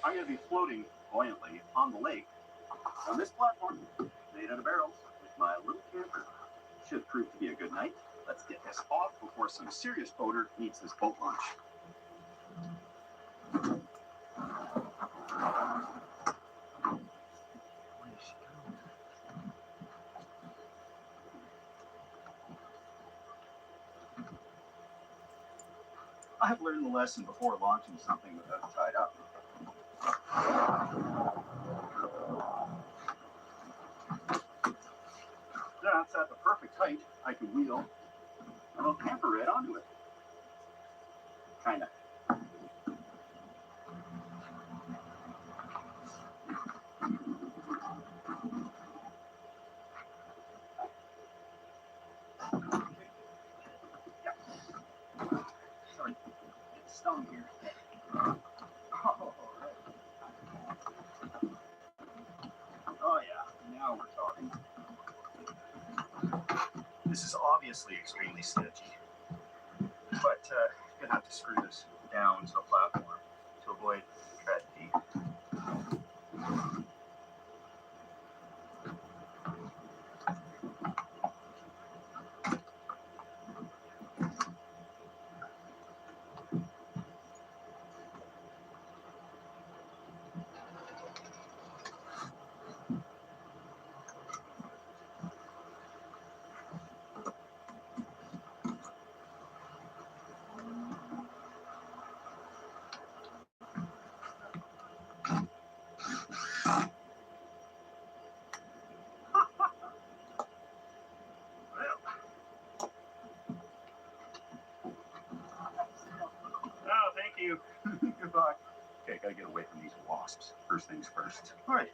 I'm going to be floating buoyantly on the lake on this platform made out of barrels with my little camper. Should prove to be a good night. Let's get this off before some serious boater needs this boat launch. I have learned the lesson before launching something without it tied up. That's at the perfect height. I can wheel a little camper right onto it. Kinda. Yeah. Sorry, it's stung here. Oh yeah, now we're talking. This is obviously extremely sketchy, but I'm gonna have to screw this down to the platform to avoid tragedy. Oh, thank you. Goodbye. Okay, gotta get away from these wasps. First things first. All right,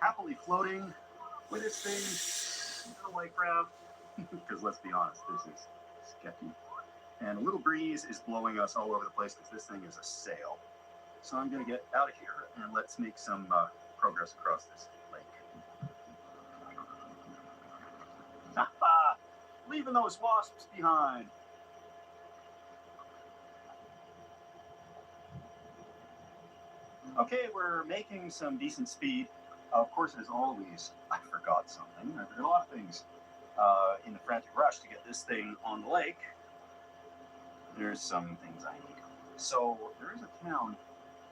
happily floating with this thing in a white craft. Because let's be honest, this is sketchy. And a little breeze is blowing us all over the place because this thing is a sail. So I'm gonna get out of here and let's make some progress across this lake. Leaving those wasps behind. Okay, we're making some decent speed. Of course, as always, I forgot something. I forgot a lot of things in the frantic rush to get this thing on the lake. There's some things I need. So there is a town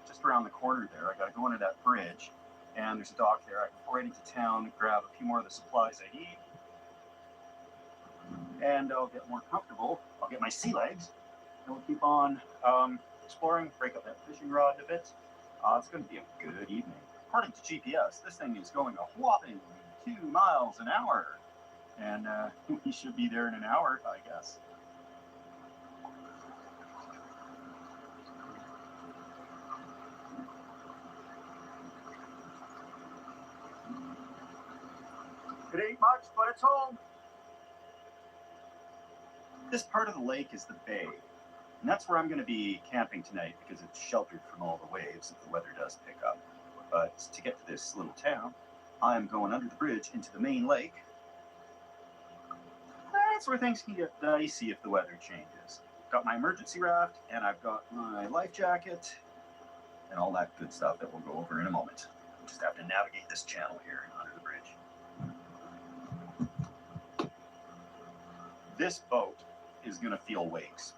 just around the corner there. I got to go under that bridge, and there's a dock there. I can go right into town, grab a few more of the supplies I need, and I'll get more comfortable. I'll get my sea legs, and we'll keep on exploring, break up that fishing rod a bit. It's going to be a good evening. According to GPS, this thing is going a whopping 2 miles an hour. And we should be there in an hour, I guess. It ain't much, but it's home. This part of the lake is the bay. And that's where I'm going to be camping tonight because it's sheltered from all the waves if the weather does pick up. But to get to this little town, I'm going under the bridge into the main lake. That's where things can get dicey if the weather changes. Got my emergency raft, and I've got my life jacket, and all that good stuff that we'll go over in a moment. We'll just have to navigate this channel here under the bridge. This boat is going to feel waves.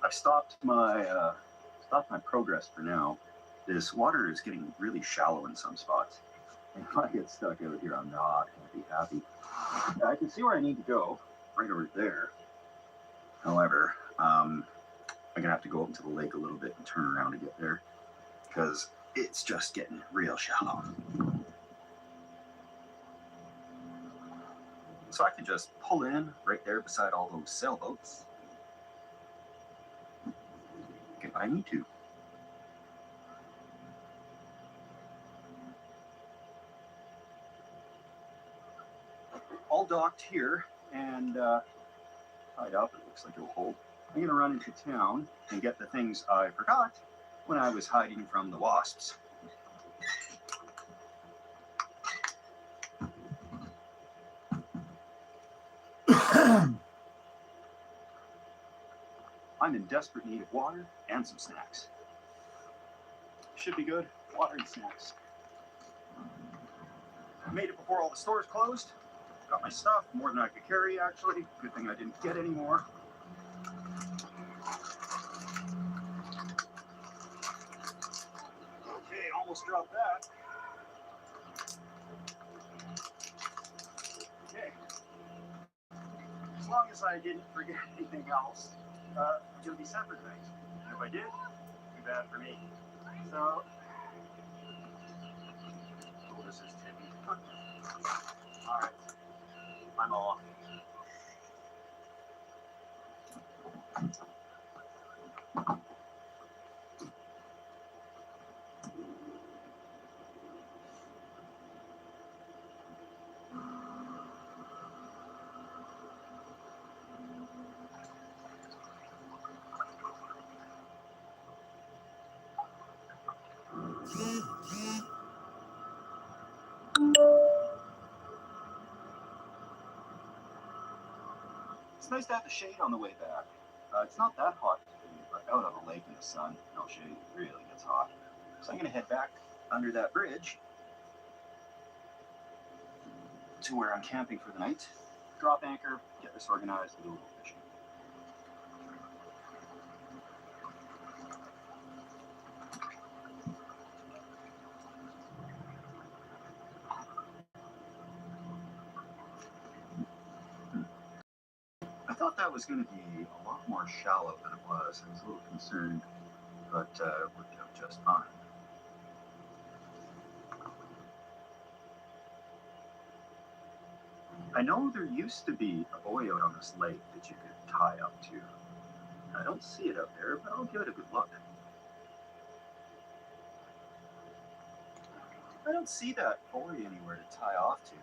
I've stopped my progress for now. This water is getting really shallow in some spots. And if I get stuck out here, I'm not going to be happy. I can see where I need to go, right over there. However, I'm going to have to go up into the lake a little bit and turn around to get there because it's just getting real shallow. So I can just pull in right there beside all those sailboats if I need to. All docked here and tied up. It looks like it'll hold. I'm going to run into town and get the things I forgot when I was hiding from the wasps. I'm in desperate need of water and some snacks. Should be good. Water and snacks. Made it before all the stores closed. Got my stuff, more than I could carry actually. Good thing I didn't get any more. Okay, almost dropped that. Okay. As long as I didn't forget anything else, I'm going to be set for tonight. And if I did, too bad for me. So, oh, this is tippy. Alright, I'm off. It's nice to have the shade on the way back. It's not that hot today, but out on the lake in the sun, no shade, really gets hot. So I'm going to head back under that bridge to where I'm camping for the night, drop anchor, get this organized, and do a little fishing. I thought that was going to be a lot more shallow than it was. I was a little concerned, but it worked out just fine. I know there used to be a buoy out on this lake that you could tie up to. I don't see it out there, but I'll give it a good look. I don't see that buoy anywhere to tie off to.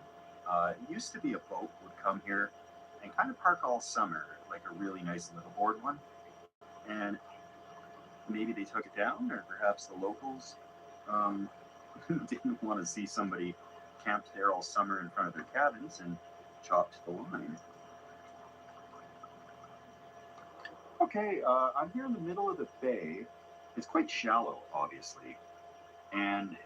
It used to be a boat would come here and kind of park all summer, like a really nice liveaboard one. And maybe they took it down, or perhaps the locals didn't want to see somebody camped there all summer in front of their cabins and chopped the line. Okay, I'm here in the middle of the bay. It's quite shallow, obviously, and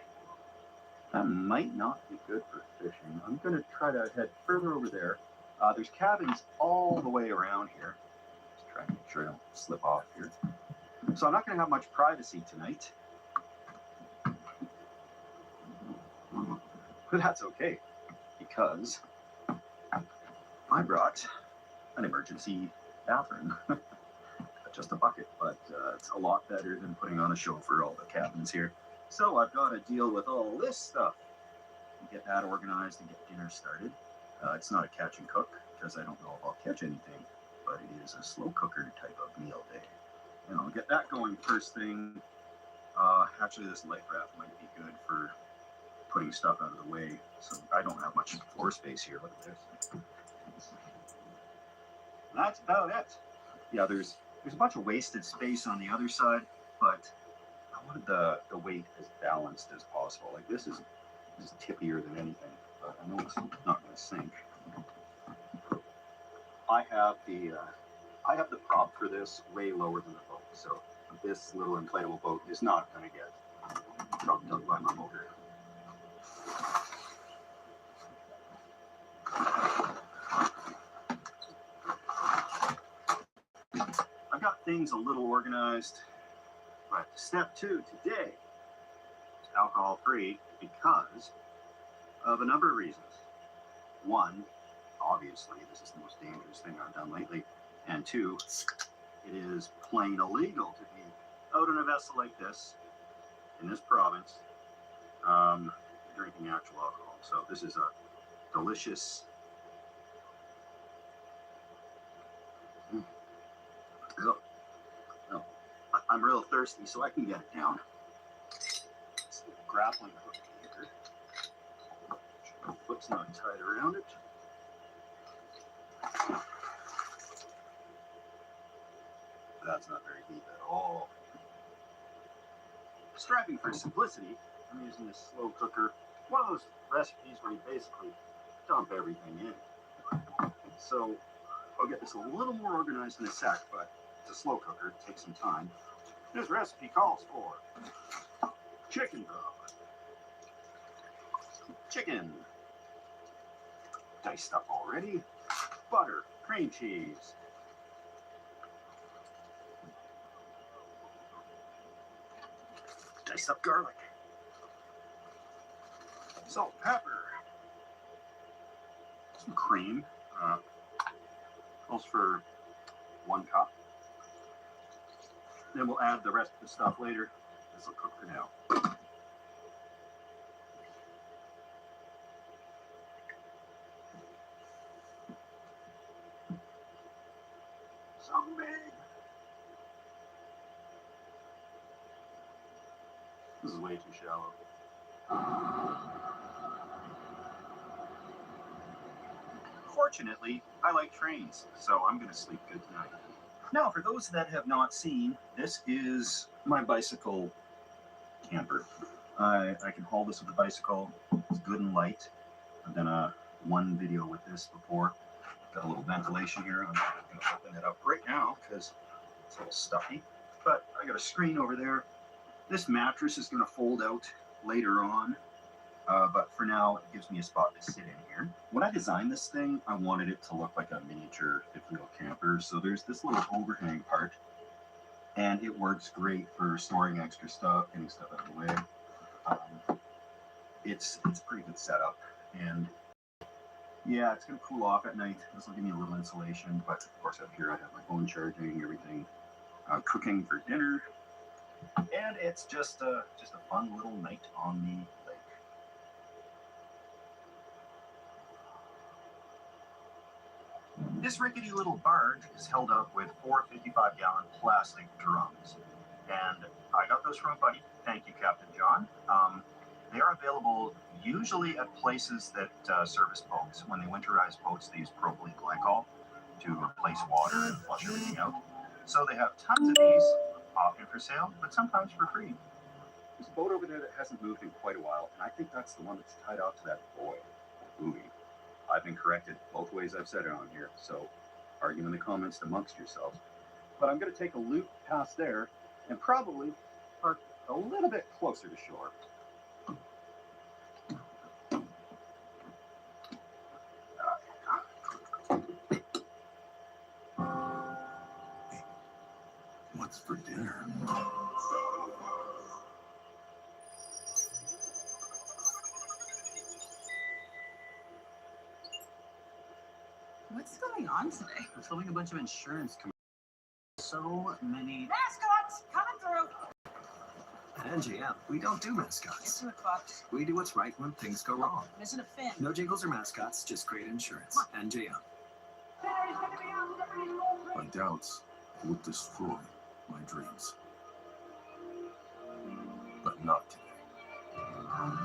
that might not be good for fishing. I'm going to try to head further over there. There's cabins all the way around here. Just trying to make sure I don't slip off here. So I'm not going to have much privacy tonight. But that's okay, because I brought an emergency bathroom. Just a bucket, but it's a lot better than putting on a show for all the cabins here. So I've got to deal with all this stuff and get that organized and get dinner started. It's not a catch and cook, because I don't know if I'll catch anything, but it is a slow cooker type of meal day. And I'll get that going first thing. Actually, this life raft might be good for putting stuff out of the way, so I don't have much floor space here. Look at this. That's about it. Yeah, there's a bunch of wasted space on the other side, but I wanted the weight as balanced as possible. Like this is tippier than anything, but I know it's not going to sink. I have the prop for this way lower than the boat, so this little inflatable boat is not going to get trucked up by my motor. I've got things a little organized, but step 2 today is alcohol-free because of a number of reasons. One, obviously, this is the most dangerous thing I've done lately. And 2, it is plain illegal to be out in a vessel like this, in this province, drinking actual alcohol. So this is a delicious... I'm real thirsty, so I can get it down. It's the grappling hook here. My foot's not tied around it. That's not very deep at all. Striving for simplicity, I'm using this slow cooker. One of those recipes where you basically dump everything in. So I'll get this a little more organized in a sec, but It's a slow cooker, it takes some time. This recipe calls for chicken broth, chicken, diced up already, butter, cream cheese, diced up garlic, salt, pepper, some cream, calls for 1 cup. Then we'll add the rest of the stuff later. This will cook for now. So big. This is way too shallow. Fortunately, I like trains, so I'm going to sleep good tonight. Now, for those that have not seen, this is my bicycle camper. I can haul this with the bicycle. It's good and light. I've done one video with this before. Got a little ventilation here. I'm going to open it up right now because it's a little stuffy. But I got a screen over there. This mattress is going to fold out later on. But for now, it gives me a spot to sit in here. When I designed this thing, I wanted it to look like a miniature fifth-wheel camper. So there's this little overhang part, and it works great for storing extra stuff, getting stuff out of the way. It's a pretty good setup, and yeah, it's going to cool off at night. This will give me a little insulation, but of course up here I have my phone charging, everything, cooking for dinner, and it's just a fun little night on the lake. This rickety little barge is held up with 4 55-gallon plastic drums, and I got those from a buddy. Thank you, Captain John. They are available usually at places that service boats. When they winterize boats, they use propylene glycol to replace water and flush everything out. So they have tons of these, often for sale, but sometimes for free. There's a boat over there that hasn't moved in quite a while, and I think that's the one that's tied out to that buoy, buoy. I've been corrected both ways I've said it on here, so argue in the comments amongst yourselves. But I'm going to take a loop past there and probably park a little bit closer to shore. What's for dinner? What's going on today? We're filming a bunch of insurance commercials. So many Mascots coming through. At NJM, we don't do mascots. Get to it, Fox. We do what's right when things go wrong. Missing a fin. No jingles or mascots, just great insurance. NJM. My doubts will destroy my dreams. But not today.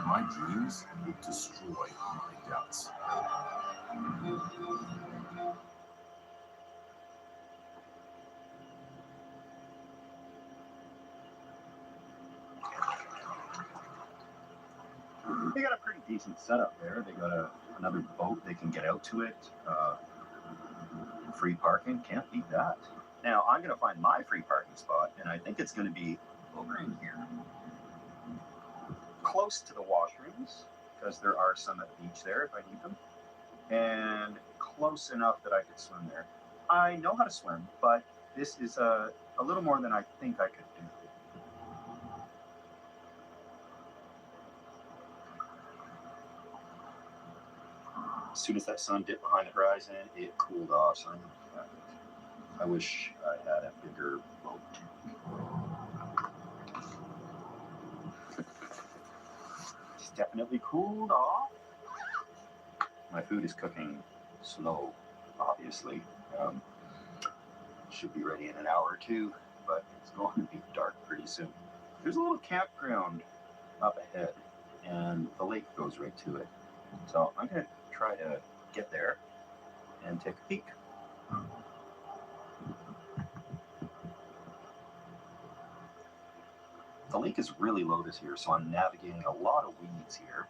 My dreams will destroy my doubts. They got a pretty decent setup there. They got another boat. They can get out to it. Free parking. Can't beat that. Now, I'm going to find my free parking spot, and I think it's going to be over in here. Close to the washrooms, because there are some at the beach there if I need them. And close enough that I could swim there. I know how to swim, but this is a little more than I think I could do. As soon as that sun dipped behind the horizon, it cooled off. So I wish I had a bigger boat. It's definitely cooled off. My food is cooking slow, obviously. Should be ready in an hour or two, but it's going to be dark pretty soon. There's a little campground up ahead, and the lake goes right to it. So I'm going to try to get there and take a peek. The lake is really low this year, so I'm navigating a lot of weeds here.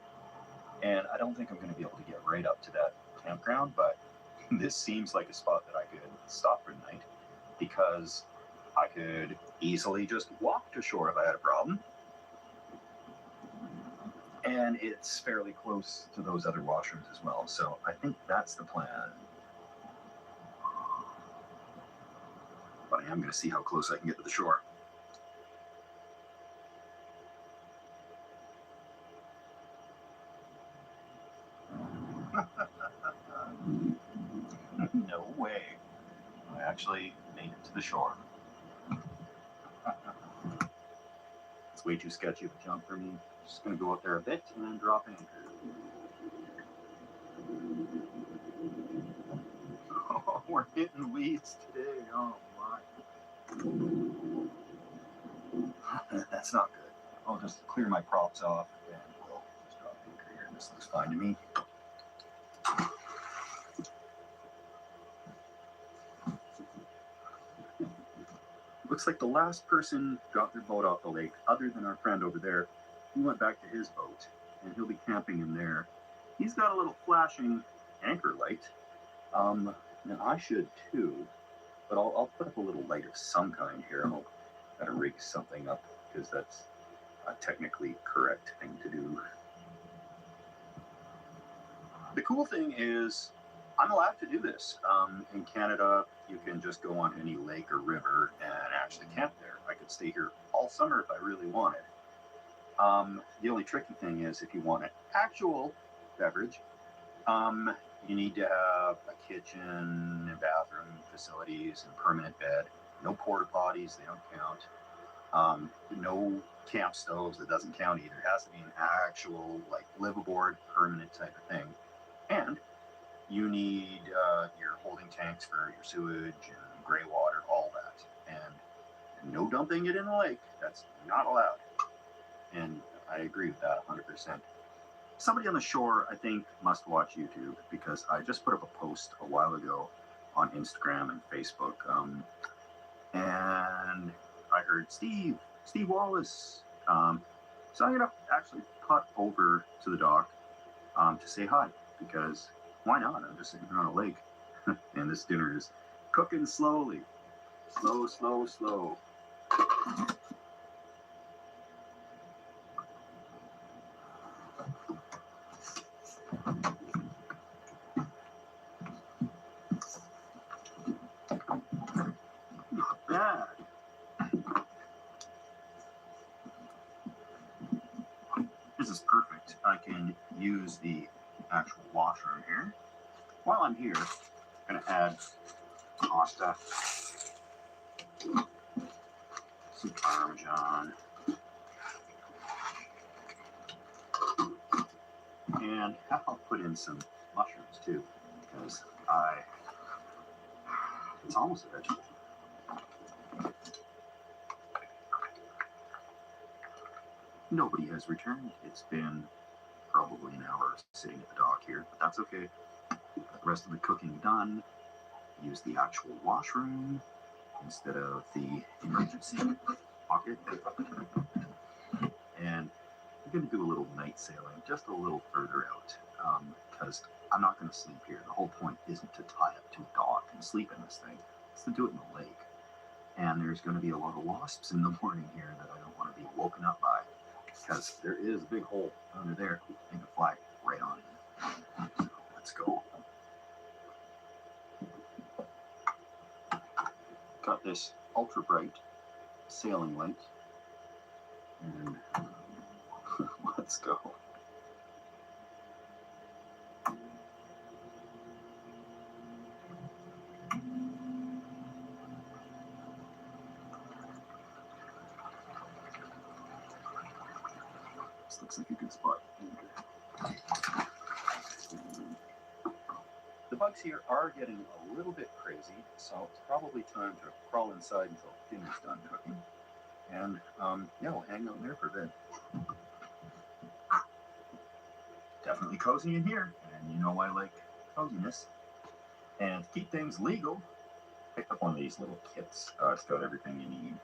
And I don't think I'm going to be able to get right up to that campground, but this seems like a spot that I could stop for the night because I could easily just walk to shore if I had a problem. And it's fairly close to those other washrooms as well. So I think that's the plan. But I am going to see how close I can get to the shore. No way. I actually made it to the shore. It's way too sketchy of a jump for me. Just going to go out there a bit and then drop anchor. Oh, we're hitting weeds today. Oh my. That's not good. I'll just clear my props off and we'll just drop anchor here. This looks fine to me. Looks like the last person got their boat off the lake, other than our friend over there. He went back to his boat, and he'll be camping in there. He's got a little flashing anchor light. Now I should too, but I'll put up a little light of some kind here. I'll gotta rig something up because that's a technically correct thing to do. The cool thing is I'm allowed to do this. In Canada, you can just go on any lake or river and actually camp there. I could stay here all summer if I really wanted. The only tricky thing is if you want an actual beverage, you need to have a kitchen and bathroom facilities and permanent bed. No porta potties, they don't count. No camp stoves, that doesn't count either. It has to be an actual, like, liveaboard, permanent type of thing. And you need your holding tanks for your sewage and gray water, all that. And no dumping it in the lake. That's not allowed. And I agree with that 100%. Somebody on the shore, I think, must watch YouTube because I just put up a post a while ago on Instagram and Facebook. And I heard Steve Wallace. So I'm going to actually pop over to the dock to say hi because why not? I'm just sitting here on a lake and this dinner is cooking slowly. Slow. Not bad. This is perfect. I can use the actual washroom here. While I'm here, I'm going to add pasta, some Parmesan, and I'll put in some mushrooms too, because it's almost a vegetable. Nobody has returned. It's been probably an hour sitting at the dock here, but that's okay. Got the rest of the cooking done. Use the actual washroom instead of the emergency pocket. And I'm going to do a little night sailing, just a little further out, because I'm not going to sleep here. The whole point isn't to tie up to a dock and sleep in this thing. It's to do it in the lake. And there's going to be a lot of wasps in the morning here that I don't want to be woken up by, because there is a big hole under there. You can fly right on in. So let's go. Got this ultra bright sailing light, and let's go. This looks like a good spot. The bugs here are getting a little bit crazy, so it's probably time to crawl inside until dinner's done cooking. And yeah, we'll hang out in there for a bit. Definitely cozy in here, and you know I like coziness. And to keep things legal, pick up one of these little kits. It's got everything you need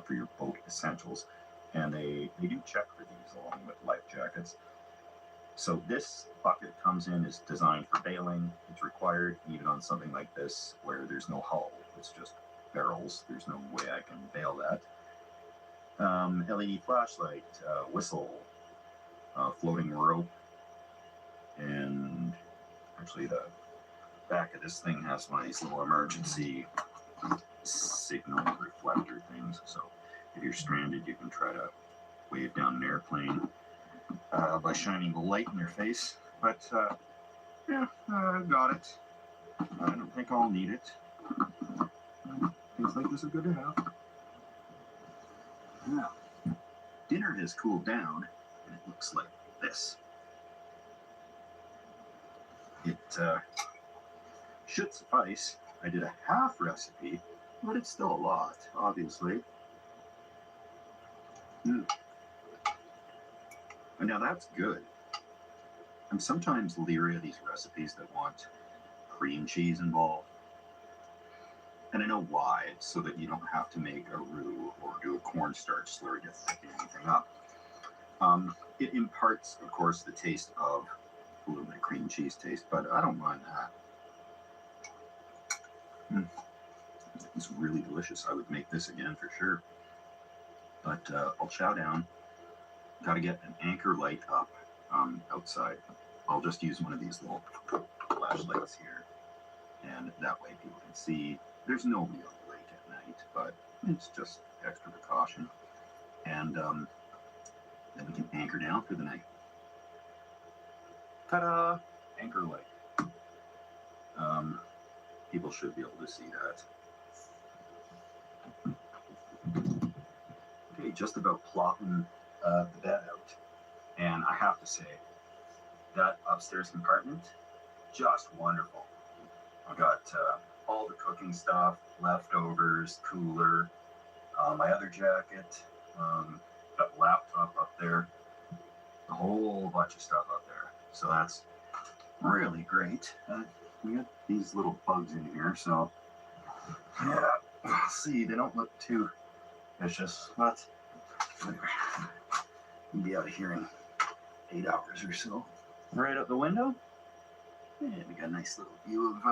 for your boat essentials. And they do check for these along with life jackets. So this bucket comes in, is designed for bailing. It's required even on something like this where there's no hull. It's just barrels. There's no way I can bail that. LED flashlight, whistle, floating rope, and actually the back of this thing has one of these little emergency signal reflector things. So if you're stranded, you can try to wave down an airplane by shining the light in their face. But yeah, I've got it. I don't think I'll need it. Things like this are good to have. Now, dinner has cooled down, and it looks like this. It should suffice. I did a half recipe, but it's still a lot, obviously. And now that's good. I'm sometimes leery of these recipes that want cream cheese involved. And I know why. It's so that you don't have to make a roux or do a cornstarch slurry to thicken anything up. It imparts, of course, the taste of a little bit of cream cheese taste, but I don't mind that. It's really delicious. I would make this again for sure. But I'll chow down. Got to get an anchor light up outside. I'll just use one of these little flashlights here. And that way people can see. There's nobody on the lake at night, but it's just extra precaution. And then we can anchor down for the night. Ta-da! Anchor light. People should be able to see that. Okay, just about plopping the bed out. And I have to say, that upstairs compartment, just wonderful. I got all the cooking stuff, leftovers, cooler, my other jacket, got the laptop up there, a whole bunch of stuff up there. So that's really great. We got these little bugs in here, so yeah, see, they don't look too vicious, but anyway, we'll be out of here in 8 hours or so. Right out the window, and we got a nice little view of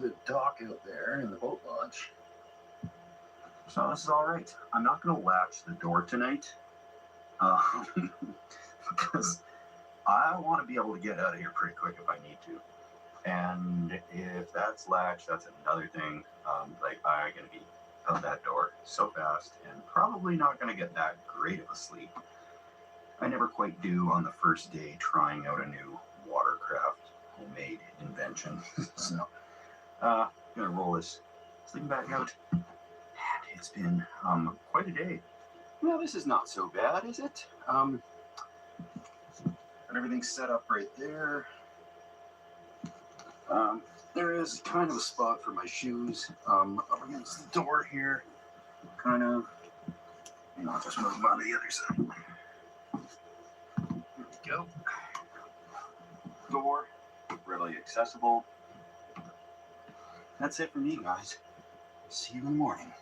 the dock out there in the boat launch. So this is all right. I'm not going to latch the door tonight because I want to be able to get out of here pretty quick if I need to. And if that's latched, that's another thing. Like I'm going to be out that door so fast and probably not going to get that great of a sleep. I never quite do on the first day trying out a new watercraft homemade invention. So I'm going to roll this sleeping bag out. And it's been quite a day. Well, this is not so bad, is it? Got everything set up right there. There is kind of a spot for my shoes up against the door here. Kind of. And I'll just move them on to the other side. There we go. Door, readily accessible. That's it for me, guys. See you in the morning.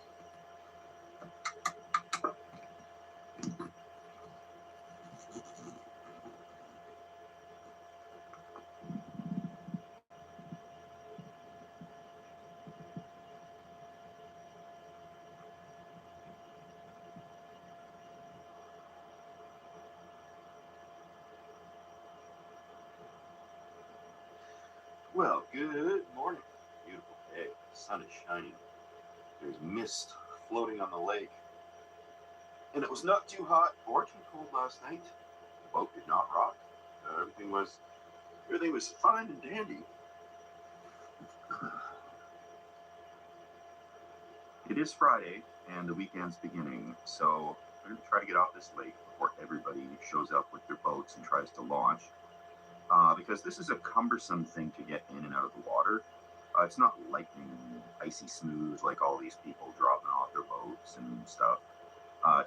Well, good morning. Beautiful day. The sun is shining. There's mist floating on the lake. And it was not too hot or too cold last night. The boat did not rock. Everything was fine and dandy. It is Friday and the weekend's beginning, so I'm going to try to get off this lake before everybody shows up with their boats and tries to launch. Because this is a cumbersome thing to get in and out of the water. It's not lightning, icy smooth like all these people dropping off their boats and stuff.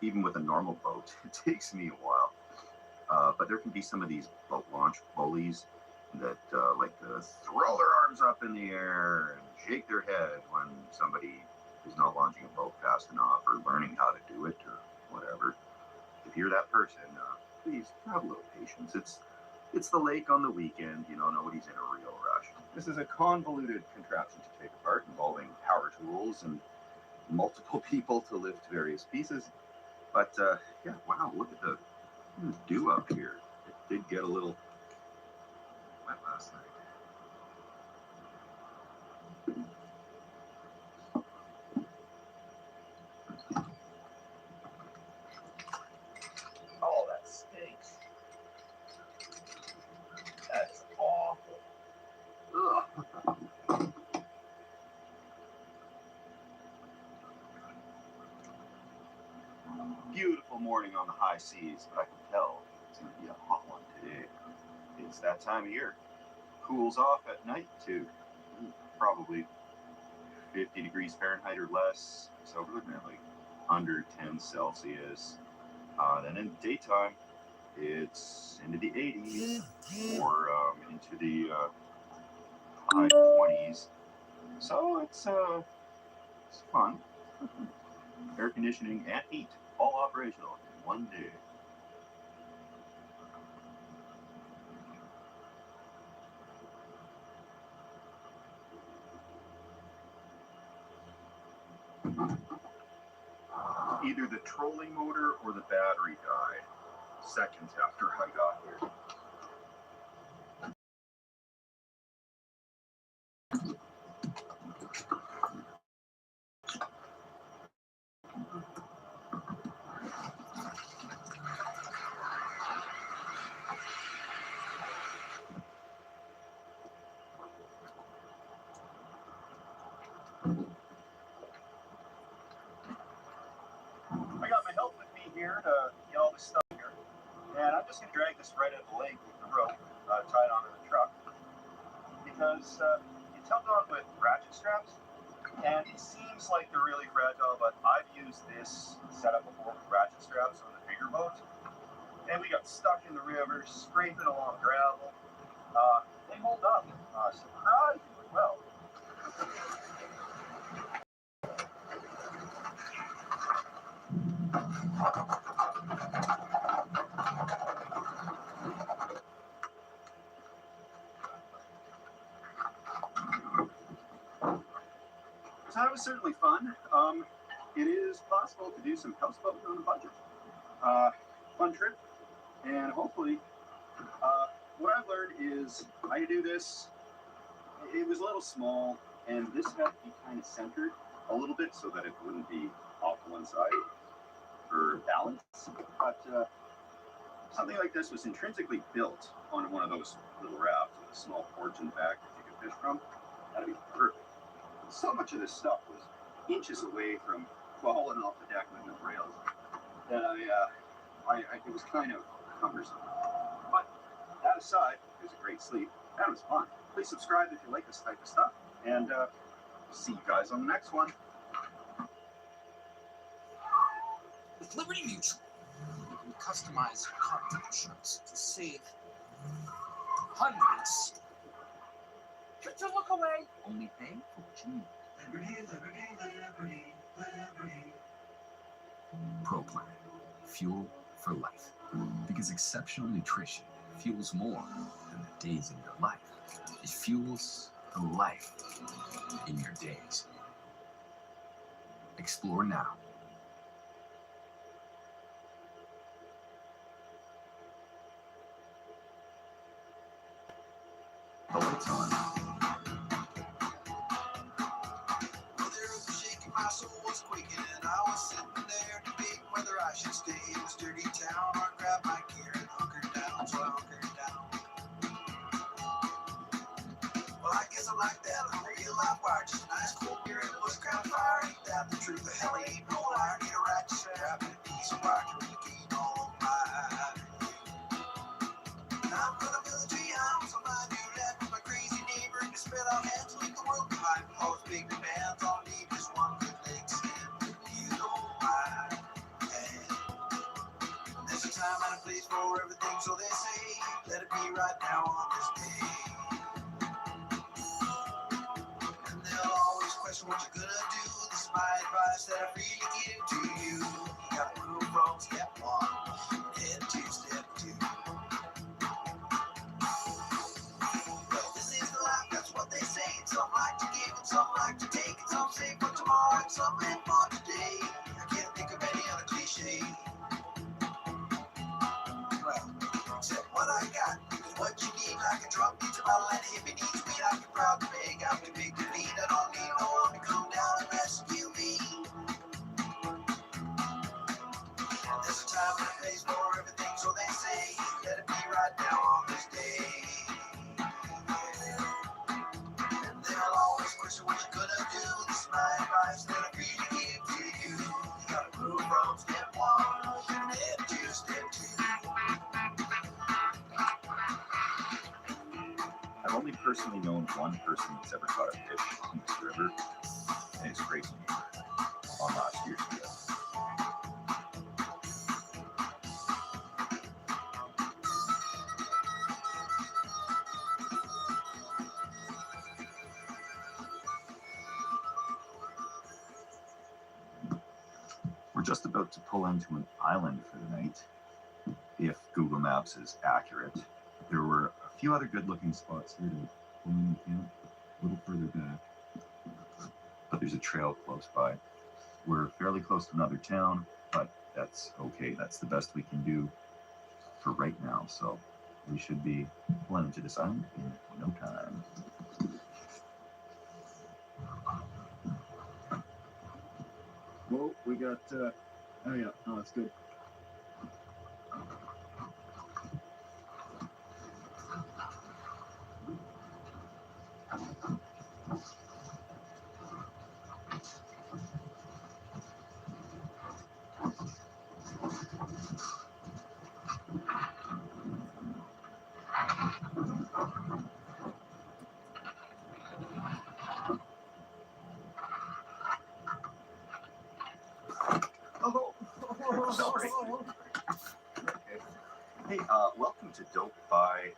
Even with a normal boat, it takes me a while. But there can be some of these boat launch bullies that like to throw their arms up in the air and shake their head when somebody is not launching a boat fast enough or learning how to do it or whatever. If you're that person, please have a little patience. It's the lake on the weekend, nobody's in a real rush. This is a convoluted contraption to take apart involving power tools and multiple people to lift various pieces. But yeah, wow, look at the dew up here. It did get a little wet last night. Oh, that stinks. That's awful. Ugh. Beautiful morning on the high seas, but I can tell it's going to be a hot one today. It's that time of year. Cools off at night to probably 50 degrees Fahrenheit or less. So we're looking at like under 10 Celsius. Then in the daytime, it's into the 80s or into the high 20s. So it's fun. Air conditioning and heat all operational in one day. Either the trolling motor or the battery died seconds after I got here. I got my help with me here to get all this stuff here. And I'm just going to drag this right out of the lake with the rope tied onto the truck. Because it's held on with ratchet straps. And it seems like they're really fragile, but I've used this setup before with ratchet straps on the bigger boats. And we got stuck in the river, scraping along gravel. They hold up surprisingly well. So that was certainly fun. It is possible to do some houseboating on a budget. Fun trip, and hopefully, what I've learned is I do this. It was a little small, and this had to be kind of centered a little bit so that it wouldn't be off to one side for balance. But something like this was intrinsically built on one of those little rafts with a small porch in the back that you could fish from. That'd be perfect. So much of this stuff was inches away from falling off the deck with no rails that it was kind of cumbersome. But that aside, it was a great sleep. That was fun. Please subscribe if you like this type of stuff. And see you guys on the next one. With Liberty Mutual, you can customize your car insurance to save hundreds. Could you look away? Only pay for what you need. Liberty, liberty, liberty, liberty. Pro Plan. Fuel for life. Because exceptional nutrition fuels more than the days in your life. It fuels the life in your days. Explore now. The lights on. My soul was quaking and I was sitting there debating whether I should stay in this dirty town or grab my gear and hunker down. So I hunkered down. Well, I guess I like that. I'm a real life wire, just a nice cold beer. It was kind of fire. Ain't that the truth? The hell ain't no liar. Need a ratchet strap and a piece of wire to communicate all of my. I'm gonna build a tree house on my new land with my crazy neighbor and spread out hands, leave the world behind. All those big demands on me, just one good leg stand. You don't mind. There's a time and a place for everything, so they say, let it be right now on this day. And they'll always question what you're gonna do. This is my advice that I really give to you. You gotta move from step one, head to step two. Well, this is the life, that's what they say. Some like to give and some like to take, and some say, but something for today. I can't think of any other cliche. Well, except what I got is what you need. Like a drunk needs a bottle and a hippie needs weed. I'm proud to beg, I'm too big to lead. I don't need no one to come down and rescue me. There's a time and a place for everything, so they say. Let it be right now on this day. And they'll always question what you're gonna do. This is my advice that I really give to you. You gotta move from step one, step two, step two. I've only personally known one person that's ever caught a fish in this river, and it's crazy on last year's trip. We're just about to pull into an island for the night, if Google Maps is accurate. There were a few other good-looking spots here to pull in camp, a little further back, but there's a trail close by. We're fairly close to another town, but that's okay. That's the best we can do for right now, so we should be pulling into this island in no time. Whoa, we got, oh yeah, no, that's good. Oh, sorry. Okay. Hey, welcome to Dope by